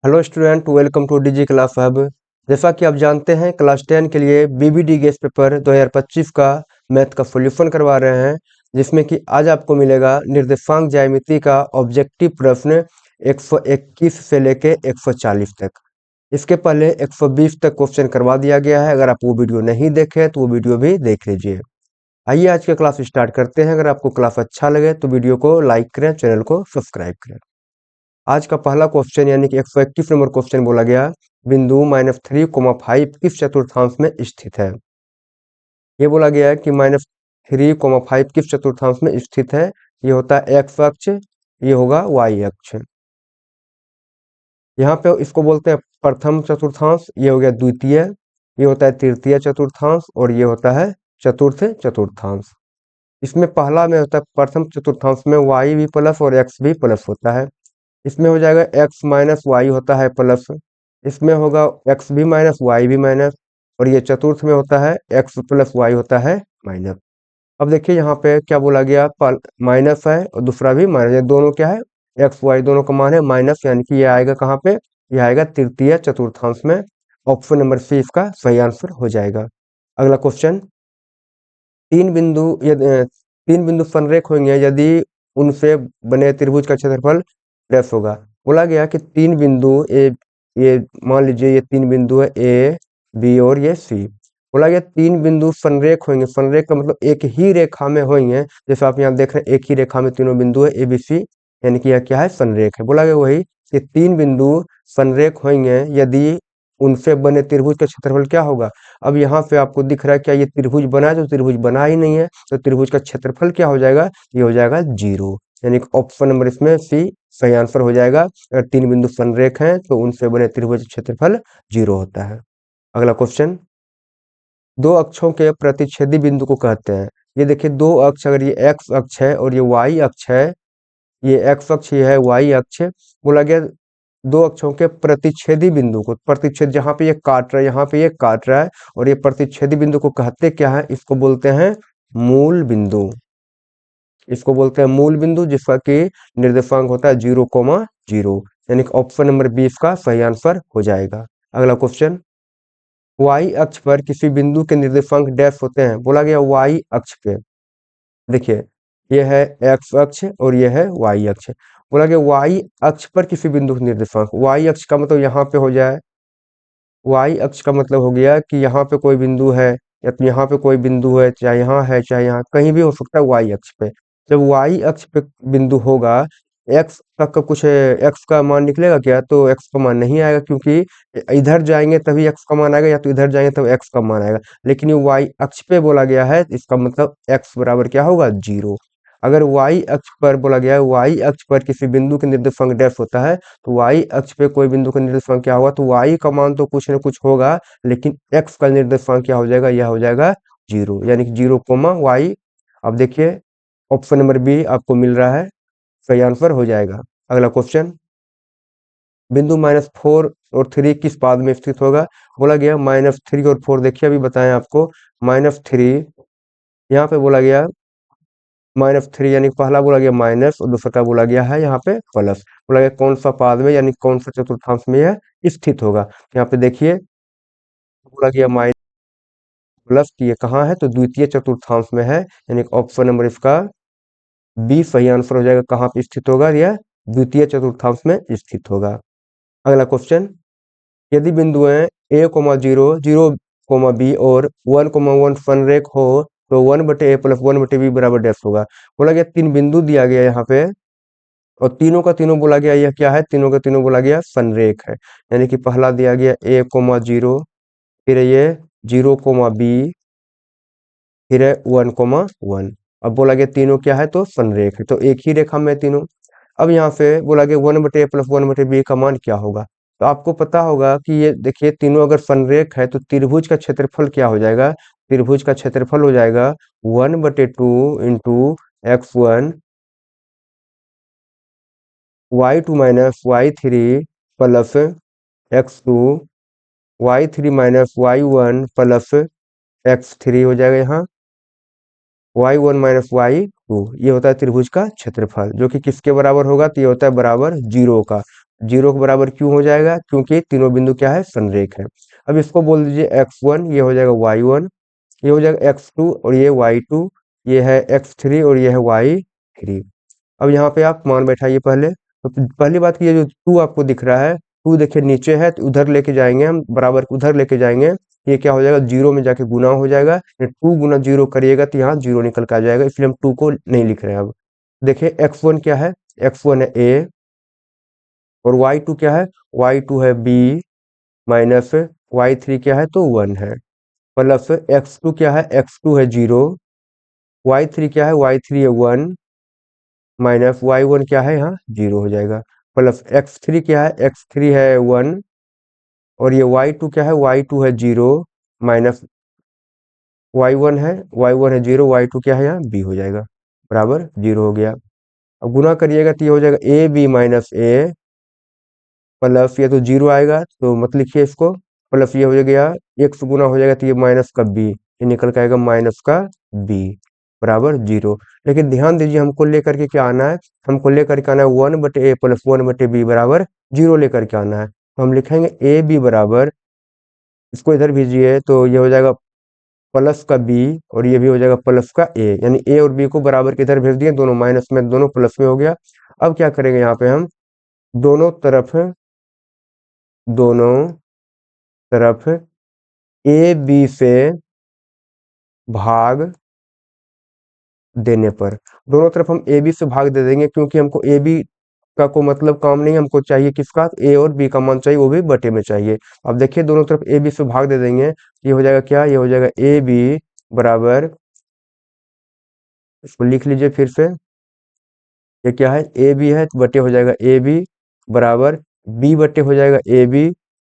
Hello student, welcome to Digi Class Hub. जैसा कि आप जानते हैं, क्लास 10 के लिए बीबीडी गेस पेपर 2025 का मैथ का सॉल्यूशन करवा रहे हैं, जिसमें कि आज आपको मिलेगा निर्देशांक ज्यामिति का ऑब्जेक्टिव प्रश्न 121 से लेके 140 तक। इसके पहले 120 तक क्वेश्चन करवा दिया गया है। अगर आप वो वीडियो नहीं देखे तो वो वीडियो भी देख लीजिए। आइए आज के क्लास स्टार्ट करते हैं। अगर आपको क्लास अच्छा लगे तो वीडियो को लाइक करें, चैनल को सब्सक्राइब करें। आज का पहला क्वेश्चन यानी कि 121 नंबर क्वेश्चन बोला गया, बिंदु -3,5 किस चतुर्थांश में स्थित है। ये बोला गया है कि -3,5 किस चतुर्थांश में स्थित है। ये होता है एक्स अक्ष, ये होगा वाई अक्ष। यहाँ पे इसको बोलते हैं प्रथम चतुर्थांश, ये हो गया द्वितीय, ये होता है तृतीय चतुर्थांश और ये होता है चतुर्थ चतुर्थांश। इसमें पहला में होता है प्रथम चतुर्थांश में वाई भी प्लस और एक्स भी प्लस होता है। इसमें हो जाएगा एक्स माइनस वाई होता है प्लस, इसमें होगा एक्स भी माइनस वाई भी माइनस, और ये चतुर्थ में होता है एक्स प्लस वाई होता है माइनस। अब देखिए यहाँ पे क्या बोला गया, माइनस है और दूसरा भी माइनस, ये दोनों क्या है, एक्स वाई दोनों का मान है माइनस, यानी कि ये आएगा कहाँ पे, ये आएगा तृतीय चतुर्थांश में। ऑप्शन नंबर सी इसका सही आंसर हो जाएगा। अगला क्वेश्चन, तीन बिंदु संरेख होंगे यदि उनसे बने त्रिभुज का क्षेत्रफल डैश होगा। बोला गया कि तीन बिंदु ये मान लीजिए ये तीन बिंदु है ए बी और ये सी। बोला गया तीन बिंदु संरेख होंगे, संरेख का मतलब एक ही रेखा में होंगे। जैसे आप यहाँ देख रहे हैं एक ही रेखा में तीनों बिंदु है ए बी सी, यानी कि यह क्या है, संरेख है। बोला गया वही कि तीन बिंदु संरेख होंगे यदि उनसे बने त्रिभुज का क्षेत्रफल क्या होगा। अब यहाँ पे आपको दिख रहा है क्या ये त्रिभुज बना है, तो त्रिभुज बना ही नहीं है, तो त्रिभुज का क्षेत्रफल क्या हो जाएगा, ये हो जाएगा 0, यानी कि ऑप्शन नंबर इसमें सी सही आंसर हो जाएगा। अगर तीन बिंदु संरेख हैं तो उनसे बने त्रिभुज का क्षेत्रफल 0 होता है। अगला क्वेश्चन, दो अक्षों के प्रतिच्छेदी बिंदु को कहते हैं। ये देखिए दो अक्ष, अगर ये एक्स अक्ष है और ये वाई अक्ष है, ये एक्स अक्ष ये है वाई अक्ष, बोला गया दो अक्षों के प्रतिच्छेदी बिंदु को, प्रतिच्छेद जहां पे ये काट रहा है, यहाँ पे ये काट रहा है, और ये प्रतिच्छेदी बिंदु को कहते क्या है, इसको बोलते हैं मूल बिंदु। इसको बोलते हैं मूल बिंदु, जिसका कि निर्देशांक होता है 0,0, यानी कि ऑप्शन नंबर 20 का सही आंसर हो जाएगा। अगला क्वेश्चन, वाई अक्ष पर किसी बिंदु के निर्देशांक डैश होते हैं। बोला गया वाई अक्ष पे, देखिए ये है एक्स अक्ष और ये है वाई अक्ष। बोला गया वाई अक्ष पर किसी बिंदु का निर्देशांक, वाई अक्ष का मतलब यहाँ पे हो जाए, वाई अक्ष का मतलब हो गया कि यहाँ पे कोई बिंदु है, या तो यहाँ पे कोई बिंदु है चाहे यहाँ कहीं भी हो सकता है वाई अक्ष पे। जब वाई अक्ष पे बिंदु होगा, एक्स तक का कुछ एक्स का मान निकलेगा क्या, तो एक्स का मान नहीं आएगा, क्योंकि इधर जाएंगे तभी एक्स का मान आएगा, या तो इधर जाएंगे तब एक्स का मान आएगा। लेकिन ये वाई अक्ष पे बोला गया है, इसका मतलब एक्स बराबर क्या होगा, 0। अगर वाई अक्ष पर बोला गया है वाई अक्ष पर किसी बिंदु के निर्देशांक डैश होता है, तो वाई अक्ष पे कोई बिंदु का निर्देशांक क्या होगा, तो वाई का मान तो कुछ न कुछ होगा, लेकिन एक्स का निर्देशांक क्या हो जाएगा, यह हो जाएगा 0, यानी कि 0,y। अब देखिए ऑप्शन नंबर बी आपको मिल रहा है, सही आंसर हो जाएगा। अगला क्वेश्चन, बिंदु -4 और 3 किस पाद में स्थित होगा। बोला गया -3 और 4, देखिए अभी बताएं आपको, -3 यहाँ पे बोला गया -3, यानी पहला बोला गया माइनस और दूसरा का बोला गया है यहाँ पे प्लस। बोला गया कौन सा पाद में, यानी कौन सा चतुर्थांश में यह स्थित होगा। यहाँ पे देखिए बोला गया माइनस प्लस की, ये कहाँ है, तो द्वितीय चतुर्थांश में है, यानी ऑप्शन नंबर इसका बी सही आंसर हो जाएगा। कहाँ पे स्थित होगा, यह द्वितीय चतुर्थांश में स्थित होगा। अगला क्वेश्चन, यदि बिंदुएं a,0, 0,b और 1,1 संरेख हो तो 1/a प्लस 1/b बराबर डैश होगा। बोला गया तीन बिंदु दिया गया यहाँ पे, और तीनों का तीनों बोला गया यह क्या है, तीनों का तीनों बोला गया संरेख है। यानी कि पहला दिया गया a,0, फिर ये 0,b, फिर है 1,1। अब बोला गया तीनों क्या है, तो संरेख है, तो एक ही रेखा में तीनों। अब यहाँ पे बोला गया 1/a प्लस 1/b का मान क्या होगा। तो आपको पता होगा कि ये देखिए तीनों अगर संरेख है तो त्रिभुज का क्षेत्रफल क्या हो जाएगा, त्रिभुज का क्षेत्रफल हो जाएगा 1/2 into x1 y2 minus y3 plus x2 y3 minus y1 plus x3 हो जाएगा यहाँ y1 माइनस y2। ये होता है त्रिभुज का क्षेत्रफल, जो कि किसके बराबर होगा, तो ये होता है बराबर 0 का। जीरो के बराबर क्यों हो जाएगा? क्योंकि तीनों बिंदु क्या है? संरेख है। अब इसको बोल दीजिए x1, ये हो जाएगा y1, ये हो जाएगा x2 और ये y2, ये है x3 और ये है y3। अब यहाँ पे आप मान बैठाइए पहले। तो पहली बात की ये जो 2 आपको दिख रहा है, 2 देखिए नीचे है तो उधर लेके जाएंगे हम, बराबर उधर लेके जाएंगे, ये क्या हो जाएगा? जीरो में जाके गुना हो जाएगा। 2 गुना जीरो करिएगा तो यहाँ जीरो निकल के आ जाएगा, इसलिए हम 2 को नहीं लिख रहे हैं अब। देखिए x1 क्या है? x1 है a, और y2 क्या है? y2 है b, माइनस y3 क्या है? तो 1 है, प्लस x2 क्या है? x2 है 0, y3 क्या है? y3 है 1, माइनस y1 क्या है? यहाँ 0 हो जाएगा, प्लस x3 क्या है? x3 है 1, और ये y2 क्या है? y2 है 0, माइनस y1 है 0, y2 क्या है? यहाँ b हो जाएगा, बराबर 0 हो गया। अब गुना करिएगा तो ये हो जाएगा A B minus A, plus ये तो 0 आएगा तो मत लिखिए इसको, प्लस ये हो जाएगा x गुना हो जाएगा तो ये माइनस का b, ये निकल के आएगा माइनस का b, बराबर 0। लेकिन ध्यान दीजिए हमको लेकर के क्या आना है? हमको लेकर के आना है 1/a प्लस 1/b बराबर 0 लेकर के आना है। तो हम लिखेंगे ए बी बराबर, इसको इधर भेजिए तो ये हो जाएगा प्लस का b, और ये भी हो जाएगा प्लस का a, यानी a और b को बराबर के इधर भेज दिए, दोनों माइनस में दोनों प्लस में हो गया। अब क्या करेंगे यहाँ पे हम? दोनों तरफ दोनों तरफ ए बी से भाग देने पर, दोनों तरफ हम ए बी से भाग दे देंगे, क्योंकि हमको ए बी का को मतलब काम नहीं, हमको चाहिए किसका? ए और बी का मान चाहिए, वो भी बटे में चाहिए। अब देखिए दोनों तरफ ए बी से भाग दे देंगे, ये हो जाएगा क्या? ये हो जाएगा ए बी बराबर, इसको लिख लीजिए फिर से, ये क्या है? ए बी है तो बटे हो जाएगा ए बी, बराबर बी बटे हो जाएगा ए बी,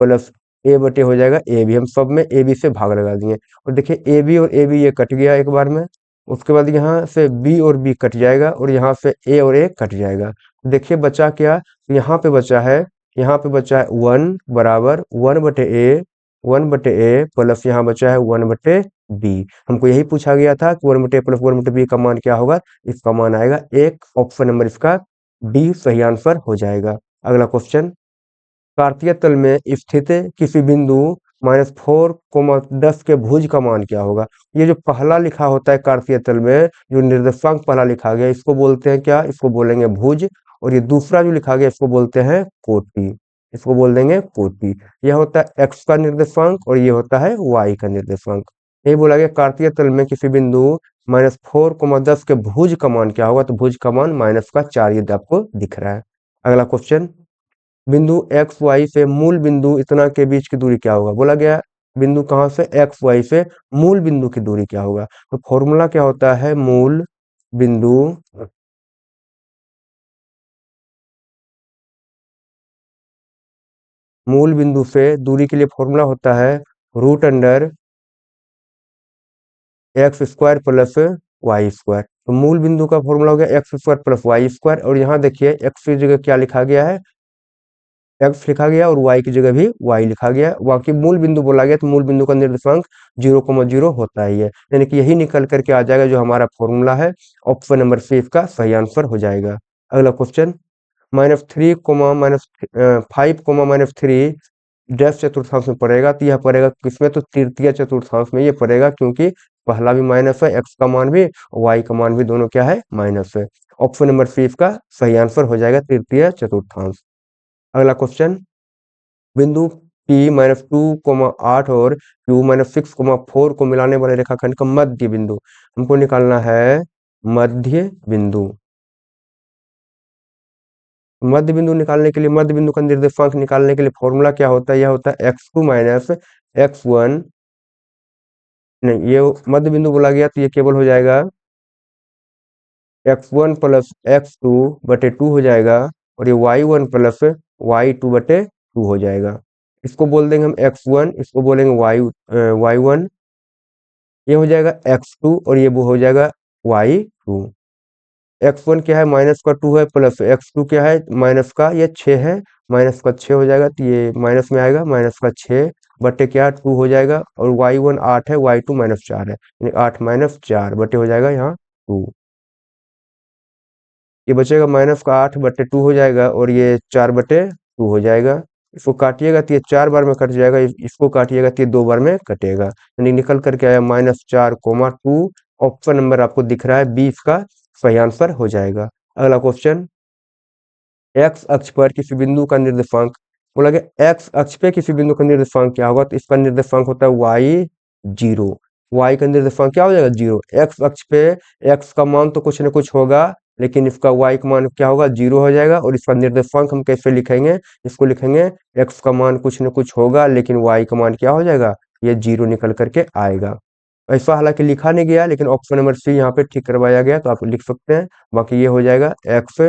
प्लस ए बटे हो जाएगा ए बी। हम सब में ए बी से भाग लगा दिए, और देखिए ए बी और ए बी ये कट गया एक बार में, उसके बाद यहाँ से बी और बी कट जाएगा, और यहाँ से ए और ए कट जाएगा। देखिए बचा क्या? यहाँ पे बचा है, यहाँ पे बचा है 1 बराबर 1/a, 1/a प्लस यहाँ बचा है 1/b। हमको यही पूछा गया था कि 1/a प्लस 1/b का मान क्या होगा? इसका मान आएगा एक, ऑप्शन नंबर इसका डी सही आंसर हो जाएगा। अगला क्वेश्चन, कार्तीय तल में स्थित किसी बिंदु -4, 10 के भुज का मान क्या होगा? ये जो पहला लिखा होता है कार्तीय तल में, जो निर्देशांक पहला लिखा गया, इसको बोलते हैं क्या? इसको बोलेंगे भुज। और ये दूसरा जो लिखा गया इसको बोलते हैं कोटि, इसको बोल देंगे कोटि। यह होता है एक्स का निर्देशांक और ये होता है वाई का निर्देशांक। यही बोला गया कार्तीय तल में किसी बिंदु -4, 10 के भुज का मान क्या होगा? तो भुज का मान -4, ये आपको दिख रहा है। अगला क्वेश्चन, बिंदु एक्स वाई से मूल बिंदु इतना के बीच की दूरी क्या होगा? बोला गया बिंदु कहाँ से? एक्स वाई से मूल बिंदु की दूरी क्या होगा? तो फॉर्मूला क्या होता है? बिंदु मूल बिंदु से दूरी के लिए फॉर्मूला होता है √under X square plus Y square. तो मूल बिंदु का फॉर्मूला हो गया X square plus Y square, और यहाँ देखिए एक्स की जगह क्या लिखा गया है? एक्स लिखा गया, और वाई की जगह भी वाई लिखा गया। बाकी मूल बिंदु बोला गया तो मूल बिंदु का निर्देशांक 0,0 होता ही है, यानी कि यही निकल करके आ जाएगा जो हमारा फॉर्मूला है। ऑप्शन नंबर सी इसका सही आंसर हो जाएगा। अगला क्वेश्चन, -3, -5, -3 डैश चतुर्थांश में पड़ेगा, तो यह पड़ेगा किसमें? तो तृतीय चतुर्थांश में ये पड़ेगा, क्योंकि पहला भी माइनस है, एक्स का मान भी, वाई का मान भी, दोनों क्या है? माइनस है। ऑप्शन नंबर सी इसका सही आंसर हो जाएगा, तृतीय चतुर्थांश। अगला क्वेश्चन, बिंदु P -2, 8 और Q -6, 4 को मिलाने वाले रेखाखंड का मध्य बिंदु हमको निकालना है। मध्य बिंदु, मध्य बिंदु निकालने के लिए, मध्य बिंदु का निर्देशांक निकालने के लिए फॉर्मूला क्या होता है? यह होता है x2 - x1, नहीं, ये मध्य बिंदु बोला गया तो ये केवल हो जाएगा x1 प्लस x2/2 हो जाएगा, और ये y1 प्लस y2/2 हो जाएगा। इसको बोल देंगे हम x1, इसको बोलेंगे y1, ये हो जाएगा x2, और ये वो हो जाएगा y2। x1 क्या है? माइनस का 2 है, प्लस x2 क्या है? माइनस का ये 6 है, माइनस का 6 हो जाएगा, तो ये माइनस में आएगा, माइनस का 6 बटे क्या? 2 हो जाएगा, और y1 8 है, y2 -4 है, यानी 8 - 4 बटे हो जाएगा यहाँ 2। ये बचेगा -8/2 हो जाएगा, और ये 4/2 2 हो जाएगा। इसको काटिएगा तो ये 4 बार में कट जाएगा, इसको काटिएगा तो ये 2 बार में कटेगा, यानी निकल करके आया -4, 2। ऑप्शन नंबर आपको दिख रहा है बी इसका सही आंसर हो जाएगा। अगला क्वेश्चन, एक्स अक्ष पर किसी बिंदु का निर्देशांक, बोला गया एक्स अक्ष पे किसी बिंदु का निर्देशांक क्या होगा, तो इसका निर्देशांक होता है y0। y का निर्देशांक क्या हो जाएगा 0। एक्स अक्ष पे x का मान तो कुछ न कुछ होगा, लेकिन इसका y का मान क्या होगा 0 हो जाएगा। और इसका निर्देशांक हम कैसे लिखेंगे, इसको लिखेंगे x का मान कुछ न कुछ होगा, लेकिन y का मान क्या हो जाएगा, ये 0 निकल करके आएगा। ऐसा हालांकि लिखा नहीं गया, लेकिन ऑप्शन नंबर सी यहाँ पे ठीक करवाया गया, तो आप लिख सकते हैं। बाकी ये हो जाएगा x,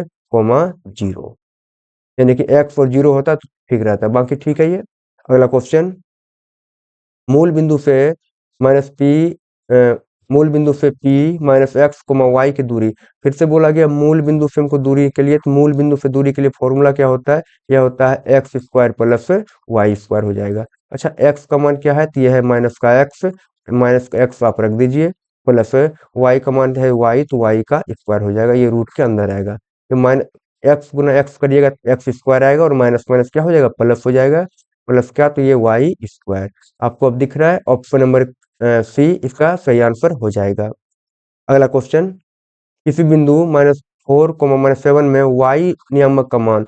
0, यानी कि एक्स और 0 होता तो ठीक रहता, बाकी ठीक है ये। अगला क्वेश्चन, मूल बिंदु से माइनस पी मूल बिंदु से P minus X comma Y की दूरी, फिर से बोला गया मूल बिंदु से हमको दूरी के लिए, तो मूल बिंदु से दूरी के लिए फॉर्मूला क्या होता है, यह होता है x² प्लस y² हो जाएगा। अच्छा, x का मान क्या है, तो यह है माइनस का x आप रख दीजिए, प्लस y का मान है y, तो y का स्क्वायर हो जाएगा, ये रूट के अंदर आएगा। तो माइनस एक्स गुना एक्स करिएगा x² आएगा, और माइनस माइनस क्या हो जाएगा, प्लस हो जाएगा। प्लस क्या, तो ये y²। आपको अब दिख रहा है ऑप्शन नंबर सी इसका सही आंसर हो जाएगा। अगला क्वेश्चन, किसी बिंदु -4, -7 में y नियामक का मान,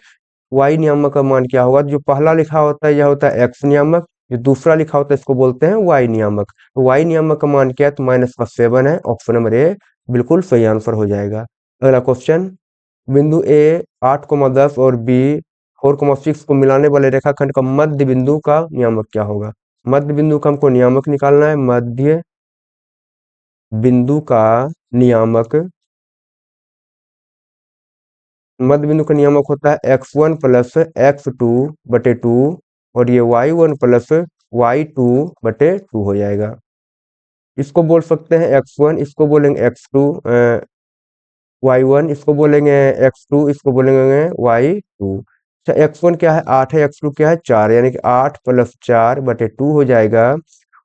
y नियामक का मान क्या होगा, जो पहला लिखा होता है यह होता है x नियामक, जो दूसरा लिखा होता है इसको बोलते हैं y नियामक। तो y नियामक का मान क्या है, तो -7 है, ऑप्शन नंबर ए बिल्कुल सही आंसर हो जाएगा। अगला क्वेश्चन, बिंदु ए 8, 10 और बी 4, 6 को मिलाने वाले रेखाखंड का मध्य बिंदु का नियामक क्या होगा। मध्य बिंदु का हमको नियामक निकालना है। मध्य बिंदु का नियामक, मध्य बिंदु का नियामक होता है x1 प्लस x2/2, और ये y1 प्लस y2/2 हो जाएगा। इसको बोल सकते हैं x1, इसको बोलेंगे x2, y1 इसको बोलेंगे x2, इसको बोलेंगे y2। अच्छा, x1 क्या है 8 है, x2 क्या है 4, यानी कि 8 + 4/2 हो जाएगा।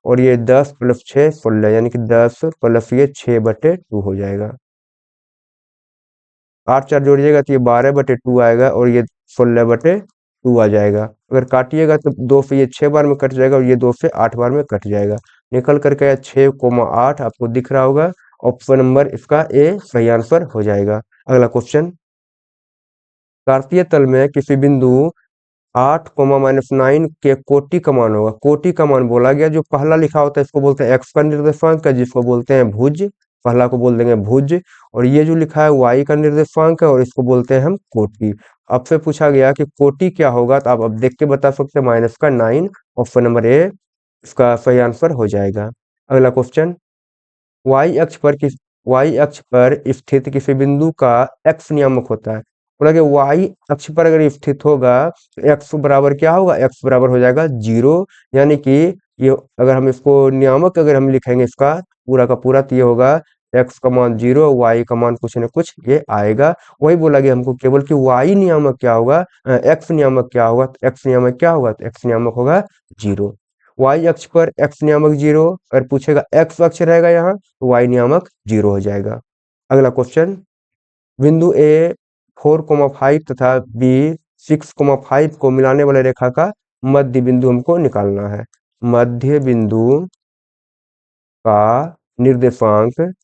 और ये 10 + 6 16, यानी कि 10 प्लस ये 6/2 हो जाएगा। 8 4 जोड़िएगा तो ये 12/2 आएगा, और ये 16/2 आ जाएगा। अगर काटिएगा तो 2 से ये 6 बार में कट जाएगा, और ये 2 से 8 बार में कट जाएगा। निकल करके 6,8 आपको दिख रहा होगा, ऑप्शन नंबर इसका ए सही आंसर हो जाएगा। अगला क्वेश्चन, कार्तीय तल में किसी बिंदु 8, -9 के कोटि का मान होगा। कोटि का मान बोला गया, जो पहला लिखा होता है इसको बोलते हैं एक्स का निर्देशांक है, जिसको बोलते हैं भुज, पहला को बोल देंगे भुज। और ये जो लिखा है वाई का निर्देशांक है, और इसको बोलते हैं हम कोटि। आपसे पूछा गया कि कोटि क्या होगा, तो आप अब देख के बता सकते हैं -9, ऑप्शन नंबर ए इसका सही आंसर हो जाएगा। अगला क्वेश्चन, वाई अक्ष पर किस वाई अक्ष पर स्थित किसी बिंदु का एक्स नियामक होता है। बोला कि वाई अक्ष पर अगर स्थित होगा तो एक्स बराबर क्या होगा, एक्स बराबर हो जाएगा 0। यानी कि ये अगर हम इसको नियामक अगर हम लिखेंगे इसका पूरा का पूरा, तो ये होगा एक्स का मान 0, वाई का मान कुछ न कुछ ये आएगा। वही बोला गया हमको केवल कि वाई नियामक क्या होगा, एक्स नियामक क्या होगा, तो एक्स नियामक क्या होगा, तो एक्स नियामक होगा 0। वाई अक्ष पर एक्स नियामक 0, अगर पूछेगा एक्स अक्ष रहेगा यहाँ, तो वाई नियामक 0 हो जाएगा। अगला क्वेश्चन, बिंदु ए 4,5 तथा बी 6,5 को मिलाने वाले रेखा का मध्य बिंदु हमको निकालना है। मध्य बिंदु का निर्देशांक,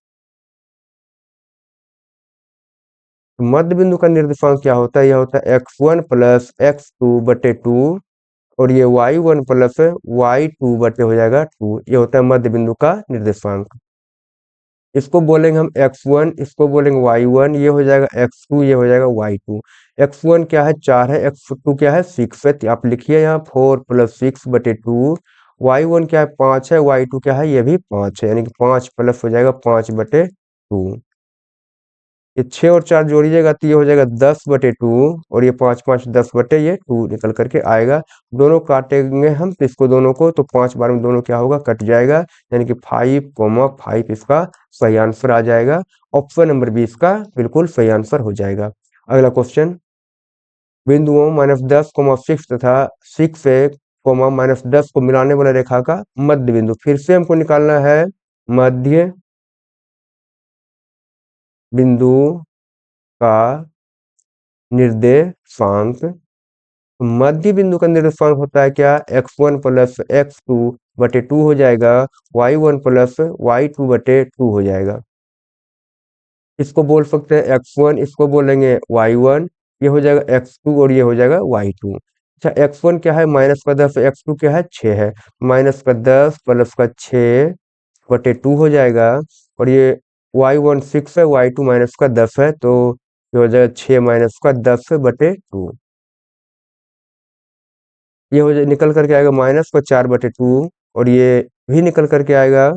मध्य बिंदु का निर्देशांक क्या होता है, यह होता है x1 प्लस x2/2, और ये y1 प्लस y2 हो जाएगा 2, ये होता है मध्य बिंदु का निर्देशांक। इसको बोलेंगे हम x1, इसको बोलेंगे y1, ये हो जाएगा x2, ये हो जाएगा y2। x1 क्या है 4 है, x2 क्या है 6 है, तो आप लिखिए यहाँ 4 + 6/2। y1 क्या है 5 है, y2 क्या है ये भी 5 है, यानी कि 5 प्लस हो जाएगा 5/2। ये 6 और 4 जोड़िएगा तो ये हो जाएगा 10/2, और ये 5 5 10/2 निकल करके आएगा। दोनों काटेंगे हम तो इसको दोनों को, तो 5 बार में दोनों क्या होगा, कट जाएगा, यानी कि 5,5 इसका सही आंसर आ जाएगा। ऑप्शन नंबर बी इसका बिल्कुल सही आंसर हो जाएगा। अगला क्वेश्चन, बिंदुओं -10, 6 तथा 6 से -10 को मिलाने वाला रेखा का मध्य बिंदु, फिर से हमको निकालना है मध्य बिंदु का निर्देशांक। मध्य बिंदु का निर्देशांक होता है क्या, x1 प्लस x2 बटे 2 हो जाएगा, y1 प्लस y2 बटे 2 हो जाएगा। इसको बोल सकते हैं x1, इसको बोलेंगे y1, ये हो जाएगा x2 और ये हो जाएगा y2। अच्छा, x1 क्या है -10, x2 क्या है 6 है, -10 प्लस का 6 बटे 2 हो जाएगा, और ये y1 6 है, y2 -10 है, तो ये हो जाएगा 6 -10 बटे 2। ये हो जाए निकल करके आएगा -4/2, और ये भी निकल करके आएगा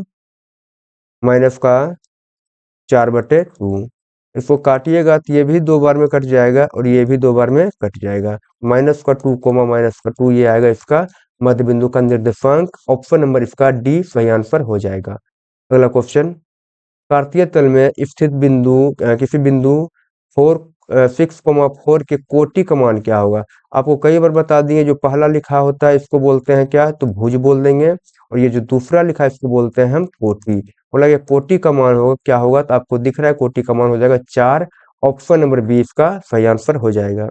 -4/2। इसको काटिएगा तो ये भी 2 बार में कट जाएगा और ये भी 2 बार में कट जाएगा। -2, ये आएगा इसका मध्य बिंदु का निर्देशांक। ऑप्शन नंबर इसका डी सही आंसर हो जाएगा। अगला क्वेश्चन, कार्तीय तल में स्थित बिंदु किसी बिंदु 6,4 के कोटि का मान क्या होगा। आपको कई बार बता दिए, जो पहला लिखा होता है इसको बोलते हैं क्या, तो भुज बोल देंगे, और ये जो दूसरा लिखा है इसको बोलते हैं हम कोटि। बोला ये कोटि का मान होगा क्या होगा, तो आपको दिख रहा है कोटि का मान हो जाएगा 4। ऑप्शन नंबर बी इसका सही आंसर हो जाएगा।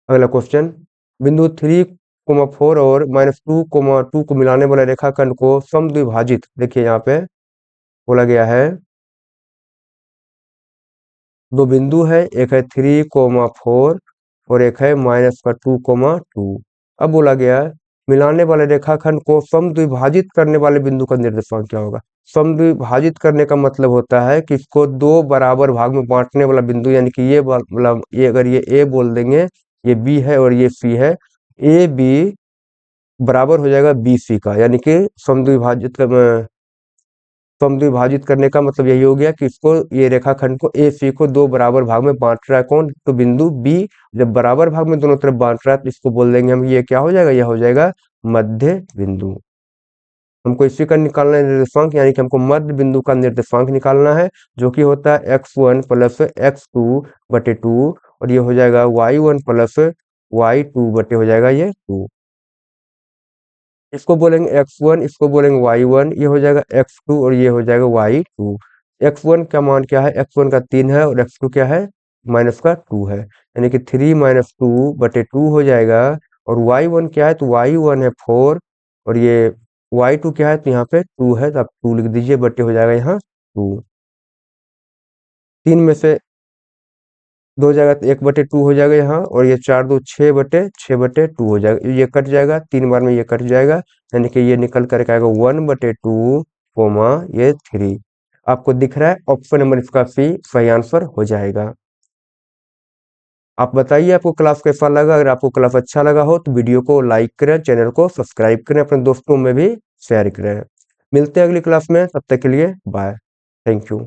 अगला क्वेश्चन, बिंदु 3,4 और -2,2 को मिलाने वाले रेखाखंड को समद्विभाजित, देखिए यहाँ पे बोला गया है, दो बिंदु है, एक है 3,4 और एक है -2,2। अब बोला गया मिलाने वाले रेखाखंड को समद्विभाजित करने वाले बिंदु का निर्देशांक क्या होगा। समद्विभाजित करने का मतलब होता है कि इसको दो बराबर भाग में बांटने वाला बिंदु, यानी कि ये मतलब ये अगर ये ए बोल देंगे, ये बी है और ये सी है, ए बी बराबर हो जाएगा बी सी का, यानी कि समद्विभाजित करने का मतलब यही हो गया कि इसको ये रेखाखंड को ए सी को दो बराबर भाग में बांट रहा है कौन, तो बिंदु बी। जब बराबर भाग में दोनों तरफ बांट रहा है तो इसको बोल देंगे हम, ये क्या हो जाएगा, यह हो जाएगा मध्य बिंदु। हमको इसी का निकालना है निर्देशांक, यानी कि हमको मध्य बिंदु का निर्देशांक निकालना है, जो कि होता है x1 प्लस x2 बटे 2, और ये हो जाएगा y1 प्लस y2 बटे हो जाएगा ये 2। इसको बोलेंगे x1, इसको बोलेंगे y1, ये हो जाएगा x2 और ये हो जाएगा y2। x1 का मान क्या है, x1 का 3 है और x2 क्या है -2 है, यानी कि 3 - 2/2 हो जाएगा। और y1 क्या है, तो y1 है 4, और ये y2 क्या है, तो यहाँ पे 2 है, तो आप 2 लिख दीजिए, बटे हो जाएगा यहाँ 2। 3 में से 2 जाएगा तो 1/2 हो जाएगा यहाँ, और ये 4×2 6/2 हो जाएगा, ये कट जाएगा 3 बार में, ये कट जाएगा, यानी कि ये निकल करके आएगा 1/2 कोमा ये 3। आपको दिख रहा है ऑप्शन नंबर इसका सी सही आंसर हो जाएगा। आप बताइए आपको क्लास कैसा लगा। अगर आपको क्लास अच्छा लगा हो तो वीडियो को लाइक करें, चैनल को सब्सक्राइब करें, अपने दोस्तों में भी शेयर करें। मिलते हैं अगली क्लास में, तब तक के लिए बाय, थैंक यू।